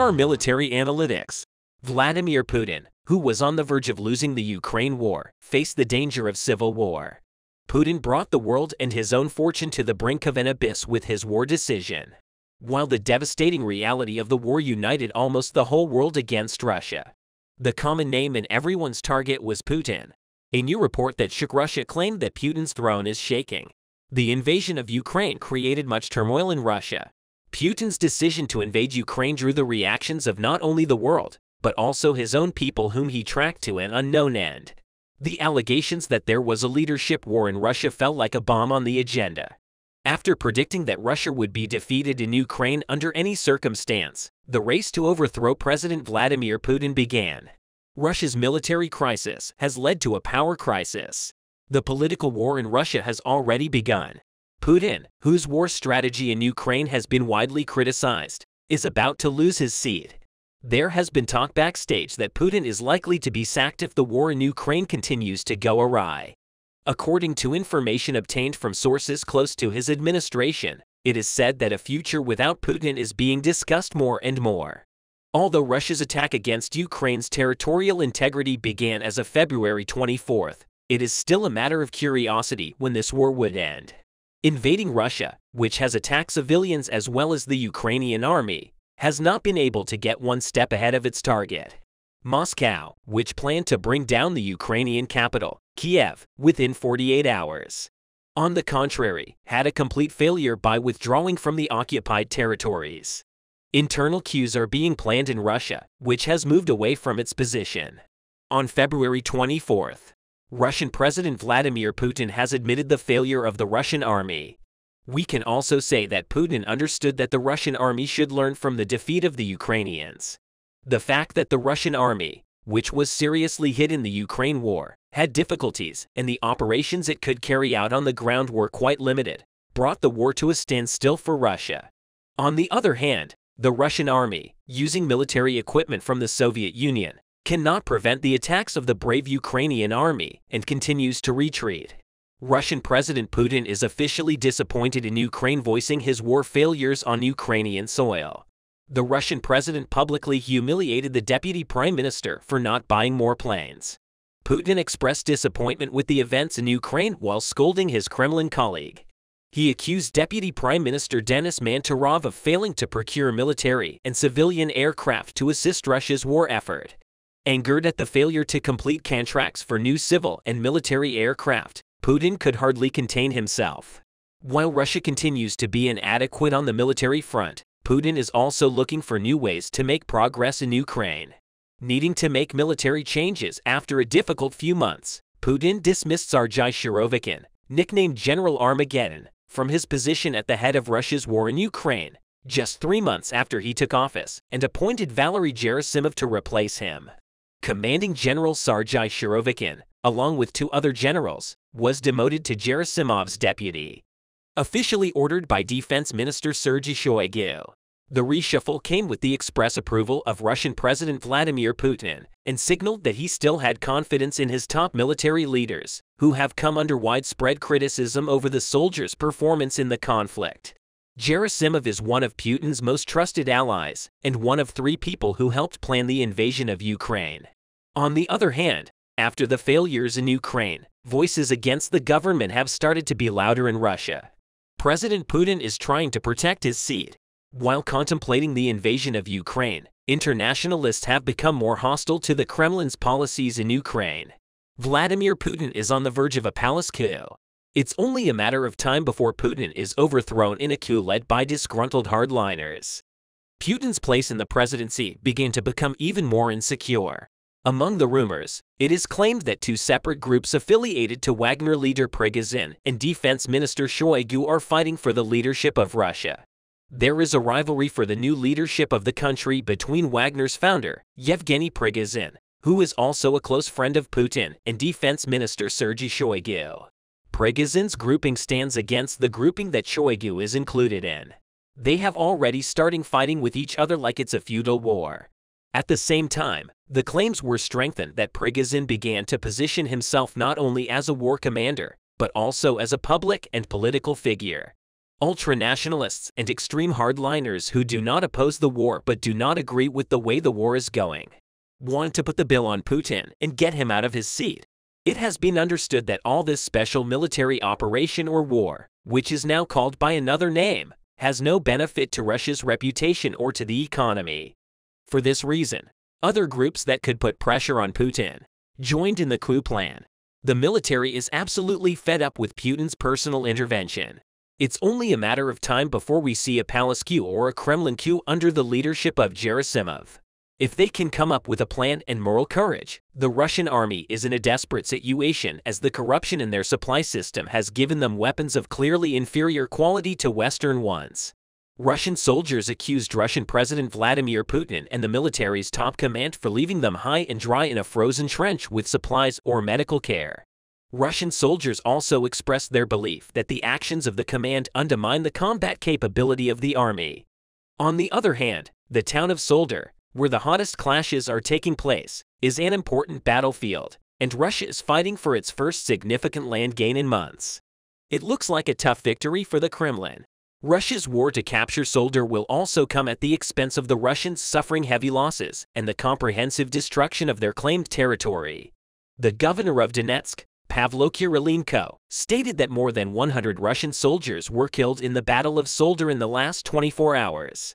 are military analytics. Vladimir Putin, who was on the verge of losing the Ukraine war, faced the danger of civil war. Putin brought the world and his own fortune to the brink of an abyss with his war decision. While the devastating reality of the war united almost the whole world against Russia, the common name and everyone's target was Putin. A new report that shook Russia claimed that Putin's throne is shaking. The invasion of Ukraine created much turmoil in Russia. Putin's decision to invade Ukraine drew the reactions of not only the world, but also his own people whom he tracked to an unknown end. The allegations that there was a leadership war in Russia fell like a bomb on the agenda. After predicting that Russia would be defeated in Ukraine under any circumstance, the race to overthrow President Vladimir Putin began. Russia's military crisis has led to a power crisis. The political war in Russia has already begun. Putin, whose war strategy in Ukraine has been widely criticized, is about to lose his seat. There has been talk backstage that Putin is likely to be sacked if the war in Ukraine continues to go awry. According to information obtained from sources close to his administration, it is said that a future without Putin is being discussed more and more. Although Russia's attack against Ukraine's territorial integrity began as of February 24th, it is still a matter of curiosity when this war would end. Invading Russia, which has attacked civilians as well as the Ukrainian army, has not been able to get one step ahead of its target. Moscow, which planned to bring down the Ukrainian capital, Kiev, within 48 hours. On the contrary, had a complete failure by withdrawing from the occupied territories. Internal coups are being planned in Russia, which has moved away from its position. On February 24th, Russian President Vladimir Putin has admitted the failure of the Russian army. We can also say that Putin understood that the Russian army should learn from the defeat of the Ukrainians. The fact that the Russian army, which was seriously hit in the Ukraine war, had difficulties and the operations it could carry out on the ground were quite limited, brought the war to a standstill for Russia. On the other hand, the Russian army, using military equipment from the Soviet Union, cannot prevent the attacks of the brave Ukrainian army and continues to retreat. Russian President Putin is officially disappointed in Ukraine, voicing his war failures on Ukrainian soil. The Russian president publicly humiliated the deputy prime minister for not buying more planes. Putin expressed disappointment with the events in Ukraine while scolding his Kremlin colleague. He accused Deputy Prime Minister Denis Manturov of failing to procure military and civilian aircraft to assist Russia's war effort. Angered at the failure to complete contracts for new civil and military aircraft, Putin could hardly contain himself. While Russia continues to be inadequate on the military front, Putin is also looking for new ways to make progress in Ukraine. Needing to make military changes after a difficult few months, Putin dismissed Sergei Surovikin, nicknamed General Armageddon, from his position at the head of Russia's war in Ukraine, just 3 months after he took office, and appointed Valery Gerasimov to replace him. Commanding General Sergei Surovikin, along with 2 other generals, was demoted to Gerasimov's deputy. Officially ordered by Defense Minister Sergei Shoigu, the reshuffle came with the express approval of Russian President Vladimir Putin and signaled that he still had confidence in his top military leaders, who have come under widespread criticism over the soldiers' performance in the conflict. Gerasimov is one of Putin's most trusted allies and one of 3 people who helped plan the invasion of Ukraine. On the other hand, after the failures in Ukraine, voices against the government have started to be louder in Russia. President Putin is trying to protect his seat. While contemplating the invasion of Ukraine, internationalists have become more hostile to the Kremlin's policies in Ukraine. Vladimir Putin is on the verge of a palace coup. It's only a matter of time before Putin is overthrown in a coup led by disgruntled hardliners. Putin's place in the presidency began to become even more insecure. Among the rumors, it is claimed that 2 separate groups affiliated to Wagner leader Prigozhin and Defense Minister Shoigu are fighting for the leadership of Russia. There is a rivalry for the new leadership of the country between Wagner's founder, Yevgeny Prigozhin, who is also a close friend of Putin, and Defense Minister Sergei Shoigu. Prigozhin's grouping stands against the grouping that Shoigu is included in. They have already started fighting with each other like it's a feudal war. At the same time, the claims were strengthened that Prigozhin began to position himself not only as a war commander, but also as a public and political figure. ultra-nationalists and extreme hardliners who do not oppose the war but do not agree with the way the war is going want to put the bill on Putin and get him out of his seat. It has been understood that all this special military operation or war, which is now called by another name, has no benefit to Russia's reputation or to the economy. For this reason, other groups that could put pressure on Putin joined in the coup plan. The military is absolutely fed up with Putin's personal intervention. It's only a matter of time before we see a palace coup or a Kremlin coup under the leadership of Gerasimov. If they can come up with a plan and moral courage, the Russian army is in a desperate situation as the corruption in their supply system has given them weapons of clearly inferior quality to Western ones. Russian soldiers accused Russian President Vladimir Putin and the military's top command for leaving them high and dry in a frozen trench with supplies or medical care. Russian soldiers also expressed their belief that the actions of the command undermine the combat capability of the army. On the other hand, the town of Solder, where the hottest clashes are taking place, is an important battlefield, and Russia is fighting for its first significant land gain in months. It looks like a tough victory for the Kremlin. Russia's war to capture Solder will also come at the expense of the Russians suffering heavy losses and the comprehensive destruction of their claimed territory. The governor of Donetsk, Pavlo Kirilenko, stated that more than 100 Russian soldiers were killed in the Battle of Solder in the last 24 hours.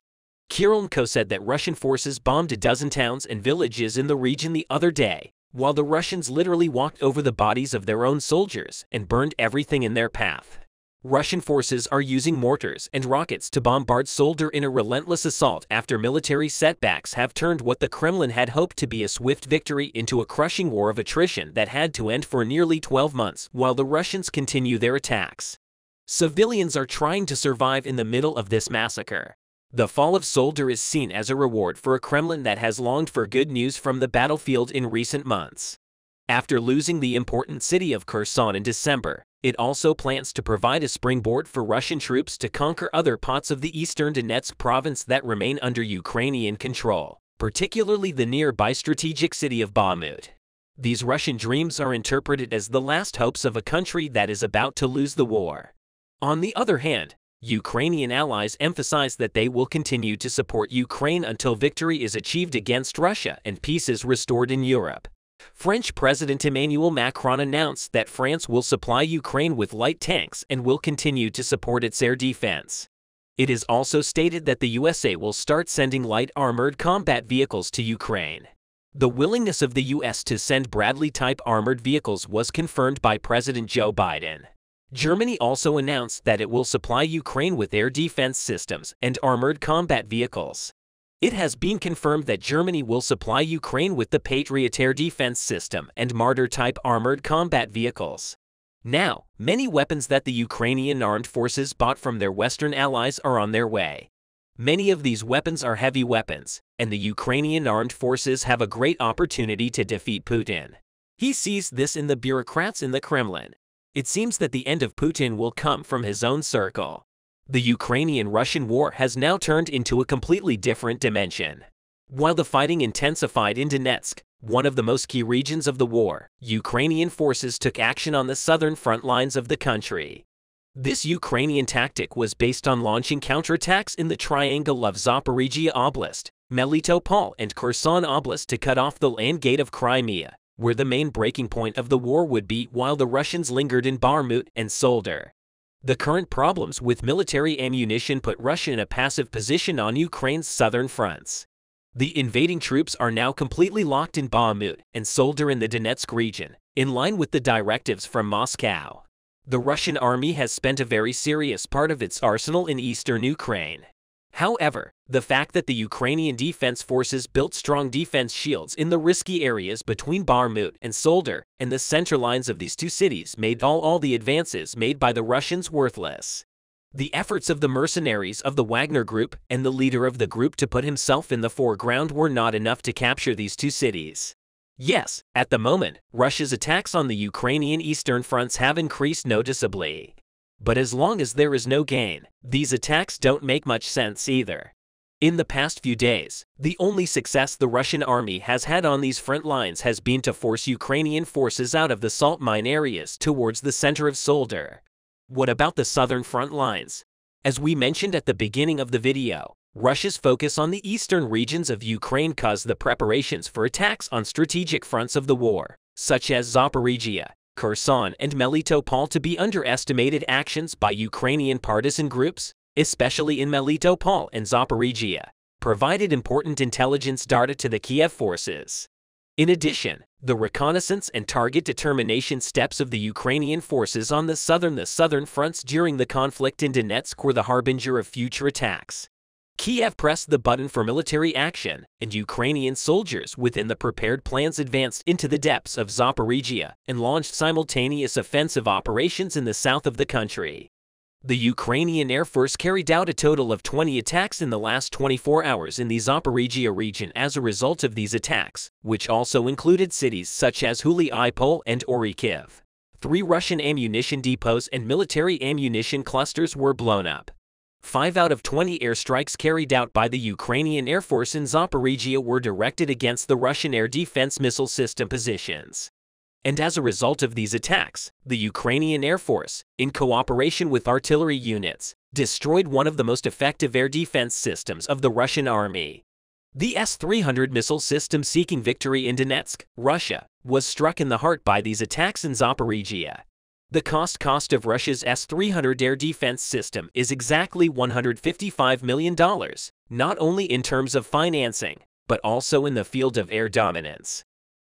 Kirilenko said that Russian forces bombed a dozen towns and villages in the region the other day, while the Russians literally walked over the bodies of their own soldiers and burned everything in their path. Russian forces are using mortars and rockets to bombard Solder in a relentless assault after military setbacks have turned what the Kremlin had hoped to be a swift victory into a crushing war of attrition that had to end for nearly 12 months while the Russians continue their attacks. Civilians are trying to survive in the middle of this massacre. The fall of Solder is seen as a reward for a Kremlin that has longed for good news from the battlefield in recent months. After losing the important city of Kherson in December, it also plans to provide a springboard for Russian troops to conquer other parts of the eastern Donetsk province that remain under Ukrainian control, particularly the nearby strategic city of Bakhmut. These Russian dreams are interpreted as the last hopes of a country that is about to lose the war. On the other hand, Ukrainian allies emphasize that they will continue to support Ukraine until victory is achieved against Russia and peace is restored in Europe. French President Emmanuel Macron announced that France will supply Ukraine with light tanks and will continue to support its air defense. It is also stated that the USA will start sending light armored combat vehicles to Ukraine. The willingness of the US to send Bradley-type armored vehicles was confirmed by President Joe Biden. Germany also announced that it will supply Ukraine with air defense systems and armored combat vehicles. It has been confirmed that Germany will supply Ukraine with the Patriot air defense system and Marder-type armored combat vehicles. Now, many weapons that the Ukrainian armed forces bought from their Western allies are on their way. Many of these weapons are heavy weapons, and the Ukrainian armed forces have a great opportunity to defeat Putin. He sees this in the bureaucrats in the Kremlin. It seems that the end of Putin will come from his own circle. The Ukrainian-Russian war has now turned into a completely different dimension. While the fighting intensified in Donetsk, one of the most key regions of the war, Ukrainian forces took action on the southern front lines of the country. This Ukrainian tactic was based on launching counterattacks in the triangle of Zaporizhia Oblast, Melitopol and Kherson Oblast to cut off the land gate of Crimea, where the main breaking point of the war would be, while the Russians lingered in Bakhmut and Solder. The current problems with military ammunition put Russia in a passive position on Ukraine's southern fronts. The invading troops are now completely locked in Bakhmut and Solder in the Donetsk region, in line with the directives from Moscow. The Russian army has spent a very serious part of its arsenal in eastern Ukraine. However, the fact that the Ukrainian defense forces built strong defense shields in the risky areas between Bakhmut and Solder and the center lines of these two cities made all the advances made by the Russians worthless. The efforts of the mercenaries of the Wagner Group and the leader of the group to put himself in the foreground were not enough to capture these two cities. Yes, at the moment, Russia's attacks on the Ukrainian eastern fronts have increased noticeably. But as long as there is no gain, these attacks don't make much sense either. In the past few days, the only success the Russian army has had on these front lines has been to force Ukrainian forces out of the salt mine areas towards the center of Solder. What about the southern front lines? As we mentioned at the beginning of the video, Russia's focus on the eastern regions of Ukraine caused the preparations for attacks on strategic fronts of the war, such as Zaporizhia, Kherson, and Melitopol, to be underestimated. Actions by Ukrainian partisan groups, especially in Melitopol and Zaporizhia, provided important intelligence data to the Kiev forces. In addition, the reconnaissance and target determination steps of the Ukrainian forces on the southern fronts during the conflict in Donetsk were the harbinger of future attacks. Kiev pressed the button for military action, and Ukrainian soldiers within the prepared plans advanced into the depths of Zaporizhia and launched simultaneous offensive operations in the south of the country. The Ukrainian Air Force carried out a total of 20 attacks in the last 24 hours in the Zaporizhia region as a result of these attacks, which also included cities such as Huliipol and Orikhiv. 3 Russian ammunition depots and military ammunition clusters were blown up. 5 out of 20 airstrikes carried out by the Ukrainian Air Force in Zaporizhia were directed against the Russian air defense missile system positions. And as a result of these attacks, the Ukrainian Air Force, in cooperation with artillery units, destroyed one of the most effective air defense systems of the Russian army. The S-300 missile system, seeking victory in Donetsk, Russia, was struck in the heart by these attacks in Zaporizhia. The cost of Russia's S-300 air defense system is exactly $155 million, not only in terms of financing, but also in the field of air dominance.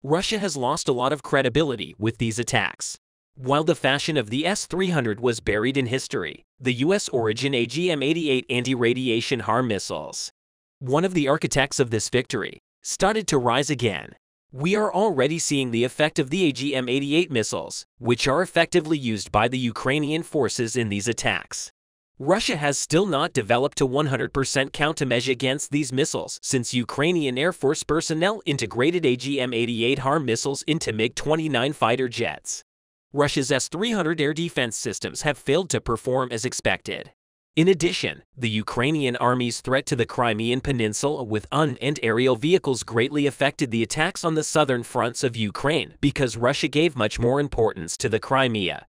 Russia has lost a lot of credibility with these attacks. While the fashion of the S-300 was buried in history, the U.S. origin AGM-88 anti-radiation harm missiles, one of the architects of this victory, started to rise again. We are already seeing the effect of the AGM-88 missiles, which are effectively used by the Ukrainian forces in these attacks. Russia has still not developed a 100% countermeasure against these missiles since Ukrainian Air Force personnel integrated AGM-88 harm missiles into MiG-29 fighter jets. Russia's S-300 air defense systems have failed to perform as expected. In addition, the Ukrainian army's threat to the Crimean Peninsula with unmanned aerial vehicles greatly affected the attacks on the southern fronts of Ukraine because Russia gave much more importance to the Crimea.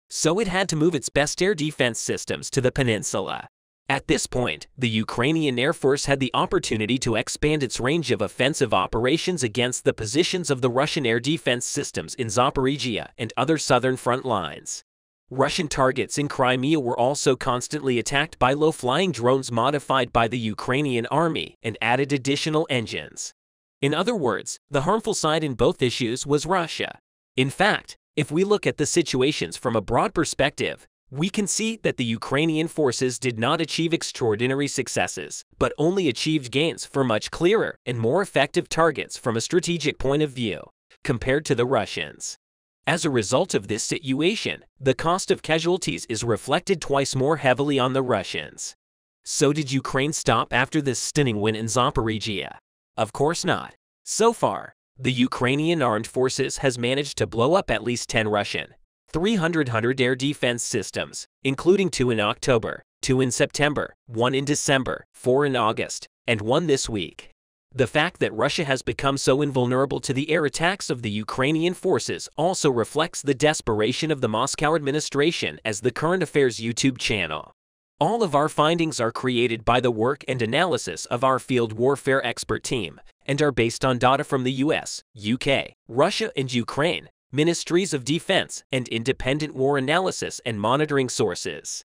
So it had to move its best air defense systems to the peninsula. At this point, the Ukrainian Air Force had the opportunity to expand its range of offensive operations against the positions of the Russian air defense systems in Zaporizhia and other southern front lines. Russian targets in Crimea were also constantly attacked by low-flying drones modified by the Ukrainian army and added additional engines. In other words, the harmful side in both issues was Russia. In fact, if we look at the situations from a broad perspective, we can see that the Ukrainian forces did not achieve extraordinary successes, but only achieved gains for much clearer and more effective targets from a strategic point of view, compared to the Russians. As a result of this situation, the cost of casualties is reflected twice more heavily on the Russians. So did Ukraine stop after this stunning win in Zaporizhia? Of course not. So far, the Ukrainian armed forces has managed to blow up at least 10 Russian 300 air defense systems, including 2 in October, 2 in September, 1 in December, 4 in August, and 1 this week. The fact that Russia has become so invulnerable to the air attacks of the Ukrainian forces also reflects the desperation of the Moscow administration, as the Current Affairs YouTube channel. All of our findings are created by the work and analysis of our field warfare expert team, and are based on data from the US, UK, Russia and Ukraine, Ministries of Defense, and independent war analysis and monitoring sources.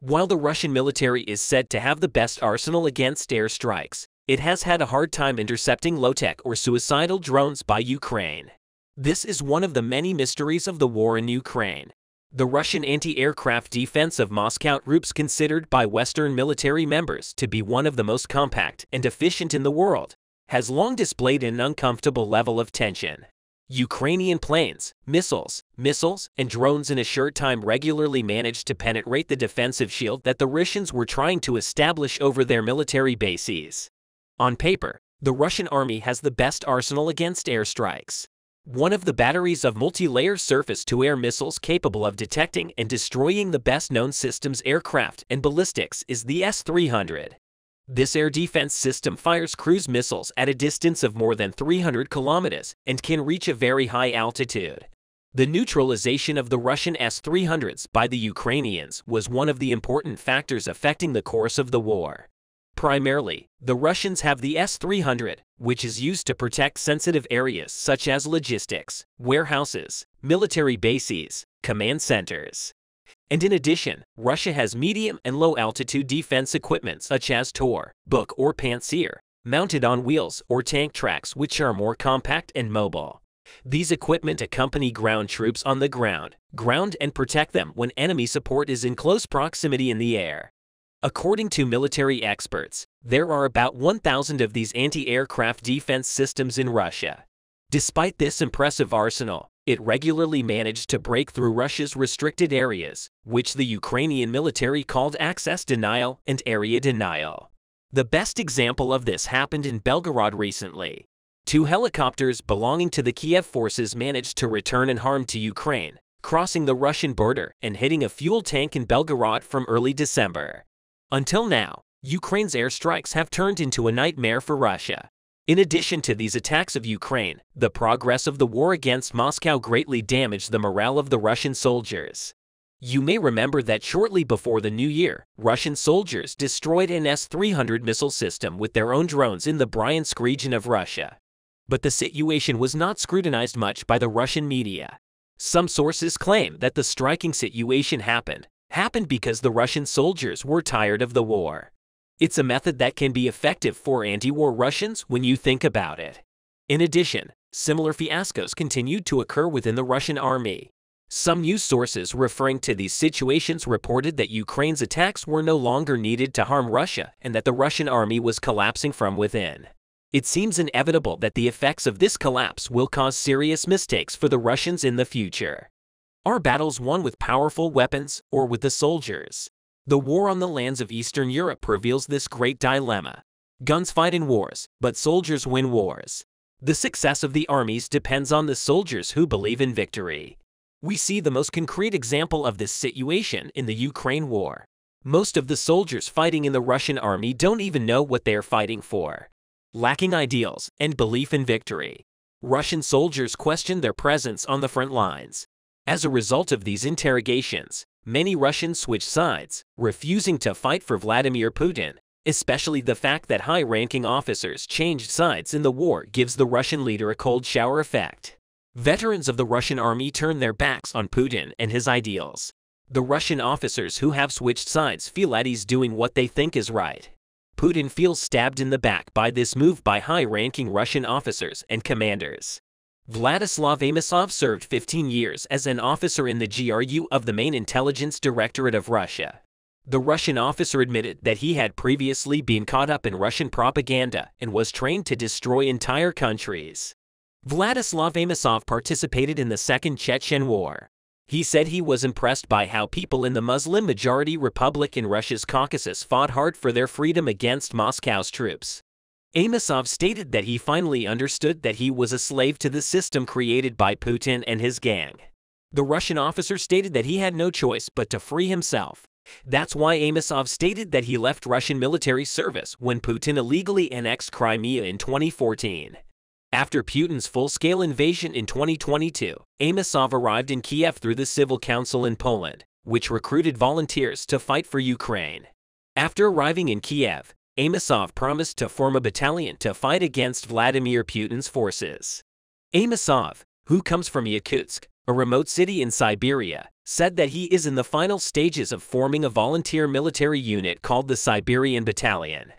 While the Russian military is said to have the best arsenal against airstrikes, it has had a hard time intercepting low-tech or suicidal drones by Ukraine. This is one of the many mysteries of the war in Ukraine. The Russian anti-aircraft defense of Moscow troops, considered by Western military members to be one of the most compact and efficient in the world, has long displayed an uncomfortable level of tension. Ukrainian planes, missiles, and drones in a short time regularly managed to penetrate the defensive shield that the Russians were trying to establish over their military bases. On paper, the Russian army has the best arsenal against airstrikes. One of the batteries of multi-layer surface-to-air missiles capable of detecting and destroying the best-known systems aircraft and ballistics is the S-300. This air defense system fires cruise missiles at a distance of more than 300 kilometers and can reach a very high altitude. The neutralization of the Russian S-300s by the Ukrainians was one of the important factors affecting the course of the war. Primarily, the Russians have the S-300, which is used to protect sensitive areas such as logistics, warehouses, military bases, command centers. And in addition, Russia has medium and low-altitude defense equipment such as Tor, Buk or Pantsir, mounted on wheels or tank tracks which are more compact and mobile. These equipment accompany ground troops on the ground, and protect them when enemy support is in close proximity in the air. According to military experts, there are about 1,000 of these anti-aircraft defense systems in Russia. Despite this impressive arsenal, it regularly managed to break through Russia's restricted areas, which the Ukrainian military called access denial and area denial. The best example of this happened in Belgorod recently. 2 helicopters belonging to the Kiev forces managed to return unharmed to Ukraine, crossing the Russian border and hitting a fuel tank in Belgorod from early December. Until now, Ukraine's airstrikes have turned into a nightmare for Russia. In addition to these attacks of Ukraine, the progress of the war against Moscow greatly damaged the morale of the Russian soldiers. You may remember that shortly before the new year, Russian soldiers destroyed an S-300 missile system with their own drones in the Bryansk region of Russia. But the situation was not scrutinized much by the Russian media. Some sources claim that the striking situation happened because the Russian soldiers were tired of the war. It's a method that can be effective for anti-war Russians when you think about it. In addition, similar fiascos continued to occur within the Russian army. Some news sources referring to these situations reported that Ukraine's attacks were no longer needed to harm Russia and that the Russian army was collapsing from within. It seems inevitable that the effects of this collapse will cause serious mistakes for the Russians in the future. Are battles won with powerful weapons or with the soldiers? The war on the lands of Eastern Europe reveals this great dilemma. Guns fight in wars, but soldiers win wars. The success of the armies depends on the soldiers who believe in victory. We see the most concrete example of this situation in the Ukraine war. Most of the soldiers fighting in the Russian army don't even know what they are fighting for. Lacking ideals and belief in victory, Russian soldiers question their presence on the front lines. As a result of these interrogations, many Russians switch sides, refusing to fight for Vladimir Putin. Especially the fact that high-ranking officers changed sides in the war gives the Russian leader a cold shower effect. Veterans of the Russian army turn their backs on Putin and his ideals. The Russian officers who have switched sides feel at ease doing what they think is right. Putin feels stabbed in the back by this move by high-ranking Russian officers and commanders. Vladislav Amosov served 15 years as an officer in the GRU of the main intelligence directorate of Russia. The Russian officer admitted that he had previously been caught up in Russian propaganda and was trained to destroy entire countries. Vladislav Amosov participated in the Second Chechen War. He said he was impressed by how people in the Muslim-majority republic in Russia's Caucasus fought hard for their freedom against Moscow's troops. Amosov stated that he finally understood that he was a slave to the system created by Putin and his gang. The Russian officer stated that he had no choice but to free himself. That's why Amosov stated that he left Russian military service when Putin illegally annexed Crimea in 2014. After Putin's full-scale invasion in 2022, Amosov arrived in Kiev through the Civil Council in Poland, which recruited volunteers to fight for Ukraine. After arriving in Kiev, Amosov promised to form a battalion to fight against Vladimir Putin's forces. Amosov, who comes from Yakutsk, a remote city in Siberia, said that he is in the final stages of forming a volunteer military unit called the Siberian Battalion.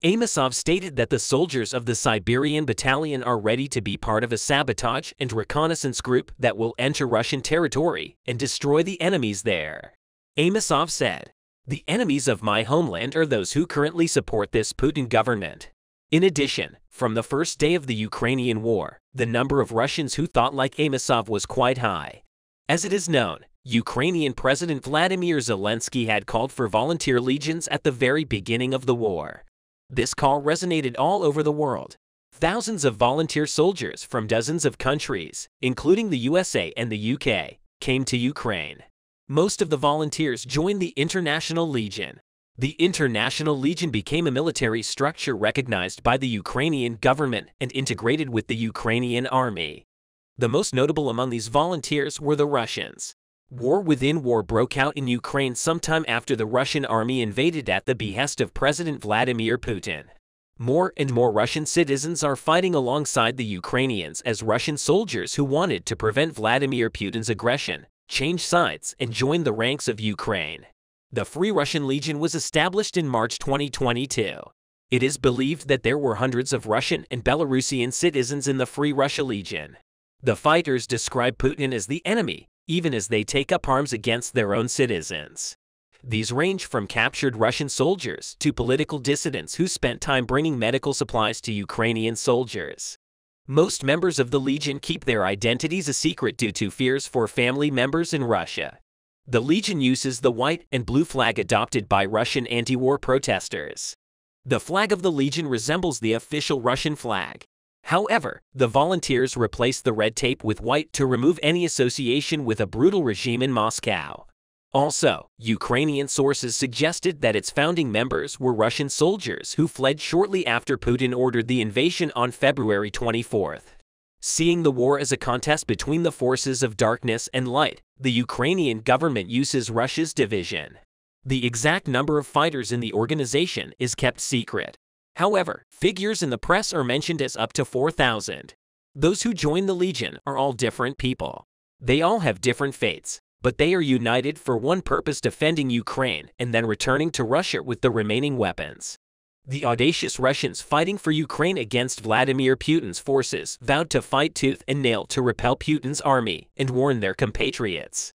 Amosov stated that the soldiers of the Siberian Battalion are ready to be part of a sabotage and reconnaissance group that will enter Russian territory and destroy the enemies there. Amosov said, "The enemies of my homeland are those who currently support this Putin government." In addition, from the first day of the Ukrainian war, the number of Russians who thought like Amosov was quite high. As it is known, Ukrainian President Vladimir Zelensky had called for volunteer legions at the very beginning of the war. This call resonated all over the world. Thousands of volunteer soldiers from dozens of countries, including the USA and the UK, came to Ukraine. Most of the volunteers joined the International Legion. The International Legion became a military structure recognized by the Ukrainian government and integrated with the Ukrainian army. The most notable among these volunteers were the Russians. War within war broke out in Ukraine sometime after the Russian army invaded at the behest of President Vladimir Putin. More and more Russian citizens are fighting alongside the Ukrainians as Russian soldiers who wanted to prevent Vladimir Putin's aggression changed sides and joined the ranks of Ukraine. The Free Russian Legion was established in March 2022. It is believed that there were hundreds of Russian and Belarusian citizens in the Free Russia Legion. The fighters describe Putin as the enemy, even as they take up arms against their own citizens. These range from captured Russian soldiers to political dissidents who spent time bringing medical supplies to Ukrainian soldiers. Most members of the Legion keep their identities a secret due to fears for family members in Russia. The Legion uses the white and blue flag adopted by Russian anti-war protesters. The flag of the Legion resembles the official Russian flag. However, the volunteers replace the red tape with white to remove any association with a brutal regime in Moscow. Also, Ukrainian sources suggested that its founding members were Russian soldiers who fled shortly after Putin ordered the invasion on February 24. Seeing the war as a contest between the forces of darkness and light, the Ukrainian government uses Russia's division. The exact number of fighters in the organization is kept secret. However, figures in the press are mentioned as up to 4,000. Those who join the Legion are all different people. They all have different fates, but they are united for one purpose: defending Ukraine and then returning to Russia with the remaining weapons. The audacious Russians fighting for Ukraine against Vladimir Putin's forces vowed to fight tooth and nail to repel Putin's army and warn their compatriots.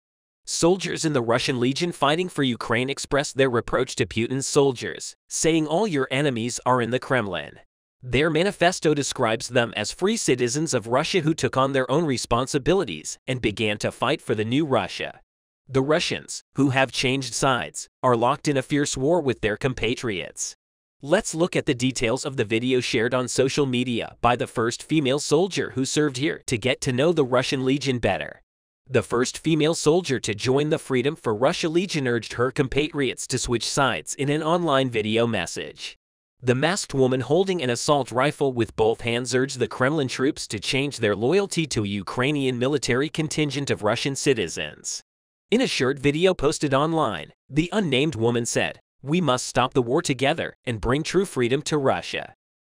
Soldiers in the Russian Legion fighting for Ukraine expressed their reproach to Putin's soldiers, saying all your enemies are in the Kremlin. Their manifesto describes them as free citizens of Russia who took on their own responsibilities and began to fight for the new Russia. The Russians, who have changed sides, are locked in a fierce war with their compatriots. Let's look at the details of the video shared on social media by the first female soldier who served here to get to know the Russian Legion better. The first female soldier to join the Freedom for Russia Legion urged her compatriots to switch sides in an online video message. The masked woman holding an assault rifle with both hands urged the Kremlin troops to change their loyalty to a Ukrainian military contingent of Russian citizens. In a short video posted online, the unnamed woman said, "We must stop the war together and bring true freedom to Russia.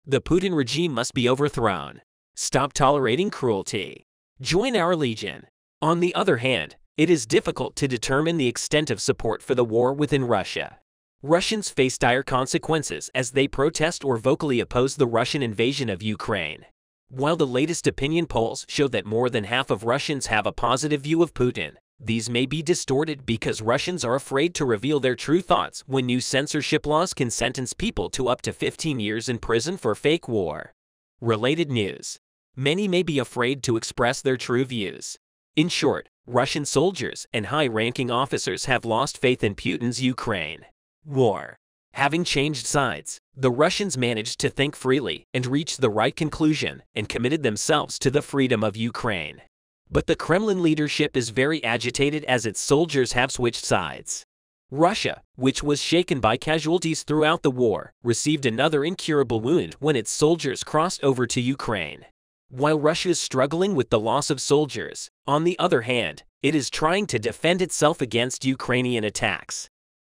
The Putin regime must be overthrown. Stop tolerating cruelty. Join our Legion." On the other hand, it is difficult to determine the extent of support for the war within Russia. Russians face dire consequences as they protest or vocally oppose the Russian invasion of Ukraine. While the latest opinion polls show that more than half of Russians have a positive view of Putin, these may be distorted because Russians are afraid to reveal their true thoughts when new censorship laws can sentence people to up to 15 years in prison for fake war. Related news. Many may be afraid to express their true views. In short, Russian soldiers and high-ranking officers have lost faith in Putin's Ukraine war. Having changed sides, the Russians managed to think freely and reach the right conclusion and committed themselves to the freedom of Ukraine. But the Kremlin leadership is very agitated as its soldiers have switched sides. Russia, which was shaken by casualties throughout the war, received another incurable wound when its soldiers crossed over to Ukraine. While Russia is struggling with the loss of soldiers, on the other hand, it is trying to defend itself against Ukrainian attacks.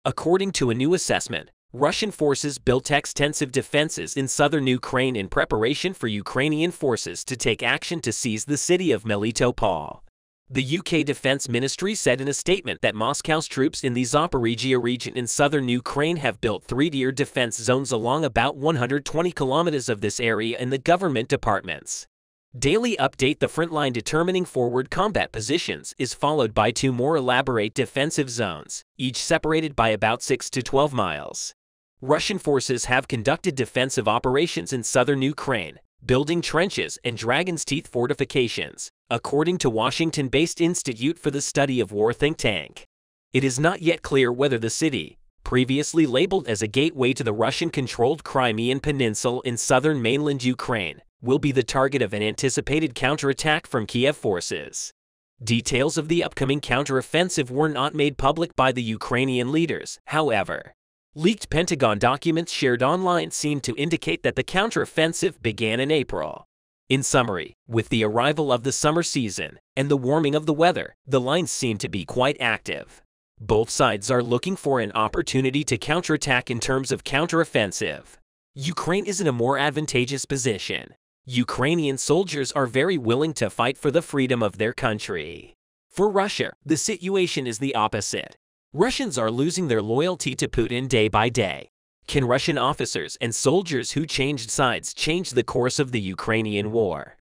According to a new assessment, Russian forces built extensive defenses in southern Ukraine in preparation for Ukrainian forces to take action to seize the city of Melitopol. The UK Defense Ministry said in a statement that Moscow's troops in the Zaporizhia region in southern Ukraine have built 3-tier defense zones along about 120 kilometers of this area in the government departments. Daily update: the front line determining forward combat positions is followed by 2 more elaborate defensive zones, each separated by about 6 to 12 miles. Russian forces have conducted defensive operations in southern Ukraine, building trenches and Dragon's Teeth fortifications, according to Washington-based Institute for the Study of War think tank. It is not yet clear whether the city, previously labeled as a gateway to the Russian-controlled Crimean Peninsula in southern mainland Ukraine, will be the target of an anticipated counterattack from Kiev forces. Details of the upcoming counteroffensive were not made public by the Ukrainian leaders, however. Leaked Pentagon documents shared online seem to indicate that the counteroffensive began in April. In summary, with the arrival of the summer season and the warming of the weather, the lines seem to be quite active. Both sides are looking for an opportunity to counterattack in terms of counteroffensive. Ukraine is in a more advantageous position. Ukrainian soldiers are very willing to fight for the freedom of their country. For Russia, the situation is the opposite. Russians are losing their loyalty to Putin day by day. Can Russian officers and soldiers who changed sides change the course of the Ukrainian war?